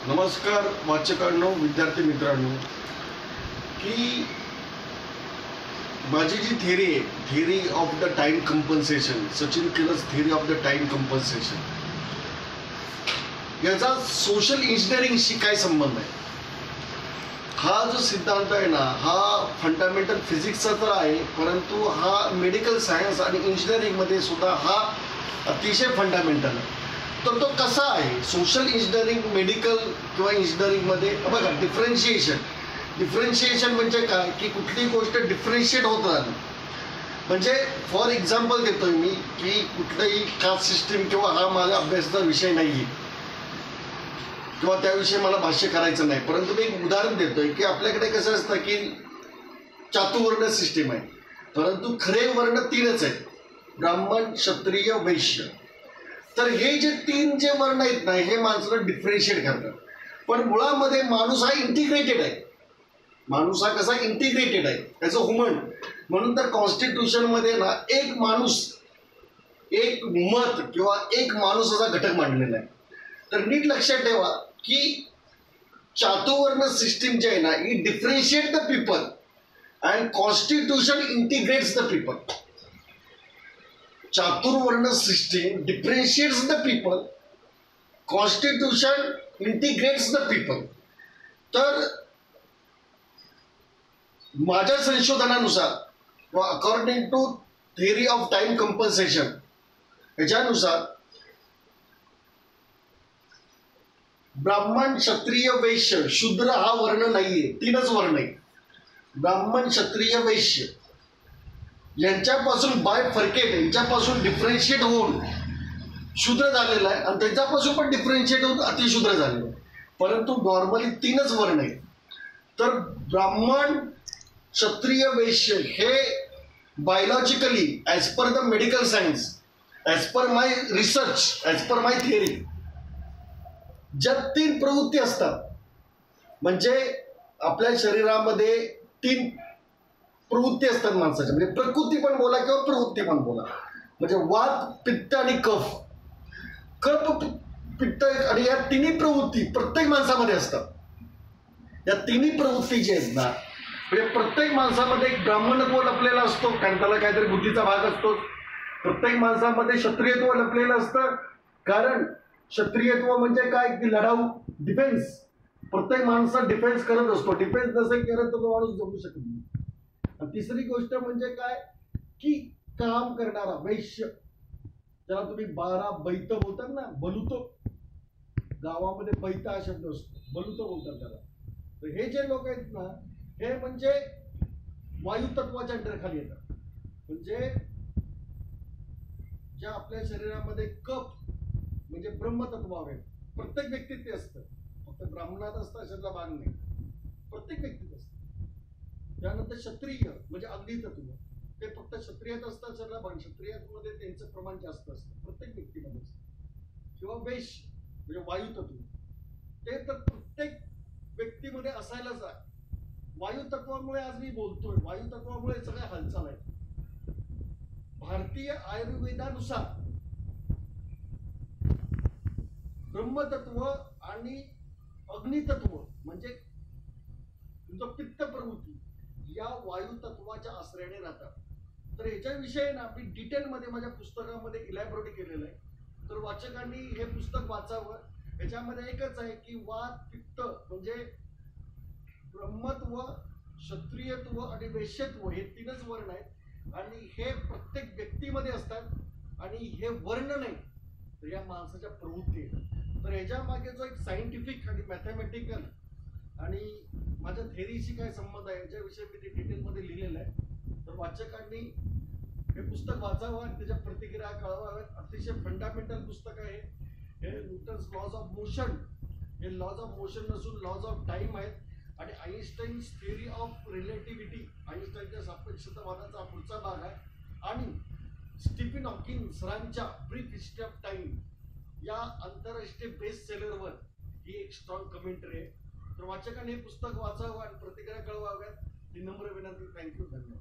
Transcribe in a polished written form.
नमस्कार वाचकांनो, विद्यार्थी मित्रांनो, की माझी जी थिअरी आहे, theory of the time compensation, Sachin केलंच theory of the time compensation, याचा सोशल इंजिनिअरिंगशी काय संबंध आहे? हा जो सिद्धांत आहे ना, हा फंडामेंटल फिजिक्सचा तर आहे, परंतु हा मेडिकल सायन्स आणि इंजिनिअरिंगमध्ये सुद्धा हा अतिशय फंडामेंटल आहे. तर तो कसा आहे? सोशल इंजिनिअरिंग, मेडिकल किंवा इंजिनिअरिंगमध्ये बघा, डिफरन्शिएशन म्हणजे काय, की कुठलीही गोष्ट डिफरन्शिएट होत राहणं. म्हणजे फॉर एक्झाम्पल देतोय मी, की कुठलंही कास्ट सिस्टीम किंवा हा माझ्या अभ्यासाचा विषय नाही आहे किंवा त्याविषयी मला भाष्य करायचं नाही, परंतु मी एक उदाहरण देतोय की आपल्याकडे कसं असतं की चातुवर्ण सिस्टीम आहे, परंतु खरे वर्ण तीनच आहेत: ब्राह्मण, क्षत्रिय, वैश्य. तर हे जे तीन जे वर्ण आहेत ना, हे माणसाला डिफरन्शिएट करतात. पण मुळामध्ये माणूस हा इंटिग्रेटेड आहे. माणूस हा कसा इंटिग्रेटेड आहे, त्याचं ह्युमन. म्हणून तर कॉन्स्टिट्यूशनमध्ये ना एक माणूस, एक मत किंवा एक माणूस असा घटक मांडलेला आहे. तर नीट लक्षात ठेवा की चातुवर्ण सिस्टीम जे आहे ना, ही differentiate the people and constitution integrates the people. चातुर्वर्ण system differentiates the people, constitution integrates the people. तर माझ्या संशोधनानुसार व according to theory of time compensation, याच्यानुसार ब्राह्मण, क्षत्रिय, वैश्य, शूद्र हा वर्ण नाहीये. तीनच वर्ण आहे: ब्राह्मण, क्षत्रिय, वैश्य. यांच्यापासून बाय फरकेट, यांच्यापासून डिफरन्शिएट होऊन शूद्र झालेला आहे आणि त्याच्यापासून पण डिफरन्शिएट होऊन अतिशूद्र झालेलं आहे. परंतु नॉर्मली तीनच वर्ण आहेत. तर ब्राह्मण, क्षत्रिय, वैश्य हे biologically, as per the medical science, as per my research, as per my theory, ज्या तीन प्रवृत्ती असतात, म्हणजे आपल्या शरीरामध्ये तीन प्रवृत्ती असतात माणसाच्या, म्हणजे प्रकृती पण बोला किंवा प्रवृत्ती पण बोला. म्हणजे वात, पित्त आणि कफ. कफ, पित्त आणि या तिन्ही प्रवृत्ती प्रत्येक माणसामध्ये असतात. या तिन्ही प्रवृत्ती जे आहेत ना, म्हणजे प्रत्येक माणसामध्ये एक ब्राह्मणत्व लपलेला असतो, कारण त्याला काहीतरी बुद्धीचा भाग असतो. प्रत्येक माणसामध्ये क्षत्रियत्व लपलेलं असतं, कारण क्षत्रियत्व म्हणजे काय, की लढाऊ, डिफेन्स. प्रत्येक माणसा डिफेन्स करत असतो. डिफेन्स नसेल करत तर तो माणूस जगू शकत नाही. आणि तिसरी गोष्ट म्हणजे काय, की काम करणारा, वैश्य, ज्याला तुम्ही 12 बैत बोलतात ना, बलुतो. गावामध्ये बैत हा शब्द असतो, बलुतो बोलतात त्याला. तर हे जे लोक आहेत ना, हे म्हणजे वायू तत्वाच्या अंडरखाली येतात. म्हणजे ज्या आपल्या शरीरामध्ये कफ म्हणजे ब्रह्मतत्व आहे, प्रत्येक व्यक्तीत ते असतं. फक्त ब्राह्मणात असतं अशातला भाग नाही, प्रत्येक व्यक्तीत असतं. त्यानंतर क्षत्रिय म्हणजे अग्नितत्व, ते फक्त क्षत्रियात असतं अशातला भाग, क्षत्रियामध्ये त्यांचं प्रमाण जास्त असतं, प्रत्येक व्यक्तीमध्ये असतं. किंवा वैश्य म्हणजे वायुतत्व, ते तर प्रत्येक व्यक्तीमध्ये असायलाच आहे. वायुतत्वामुळे आज मी बोलतोय, वायुतत्वामुळे सगळ्या हालचाल आहेत. भारतीय आयुर्वेदानुसार ब्रह्मतत्व आणि अग्नितत्व म्हणजे तुमचं पित्त प्रवृत्ती या वायुतत्वाच्या आश्रयाने राहतात. तर ह्याच्याविषयी ना मी डिटेलमध्ये माझ्या पुस्तकामध्ये इलॅबोरेट केलेलं आहे. तर वाचकांनी हे पुस्तक वाचावं. याच्यामध्ये एकच आहे की वात, पित्त म्हणजे ब्रह्मत्व, क्षत्रियत्व आणि वैश्यत्व हे तीनच वर्ण आहेत आणि हे प्रत्येक व्यक्तीमध्ये असतात आणि हे वर्ण नाही तर या माणसाच्या प्रवृत्ती आहेत. तर ह्याच्या मागे जो एक सायंटिफिक आणि मॅथमॅटिकल आणि माझ्या थेअरीशी काय संबंध आहे याच्याविषयी मी ते डिटेलमध्ये लिहिलेलं आहे. तर वाचकांनी हे पुस्तक वाचावं आणि त्याच्या प्रतिक्रिया कळवाव्यात. अतिशय फंडामेंटल पुस्तक आहे हे. न्यूटन्स लॉज ऑफ मोशन हे लॉज ऑफ मोशन नसून लॉज ऑफ टाइम आहेत. आणि आईन्स्टाईन्स थिअरी ऑफ रिलेटिव्हिटी, आईन्स्टाईनच्या सापेक्षतावादाचा पुढचा भाग आहे. आणि स्टीफन हॉकिंग सरांच्या ब्रीफ हिस्ट्री ऑफ टाइम या आंतरराष्ट्रीय बेस्ट सेलरवर ही एक स्ट्रॉंग कमेंटरी आहे. तर वाचकांनी हे पुस्तक वाचावं आणि प्रतिक्रिया कळवाव्यात ही नम्र विनंती. थँक्यू, धन्यवाद.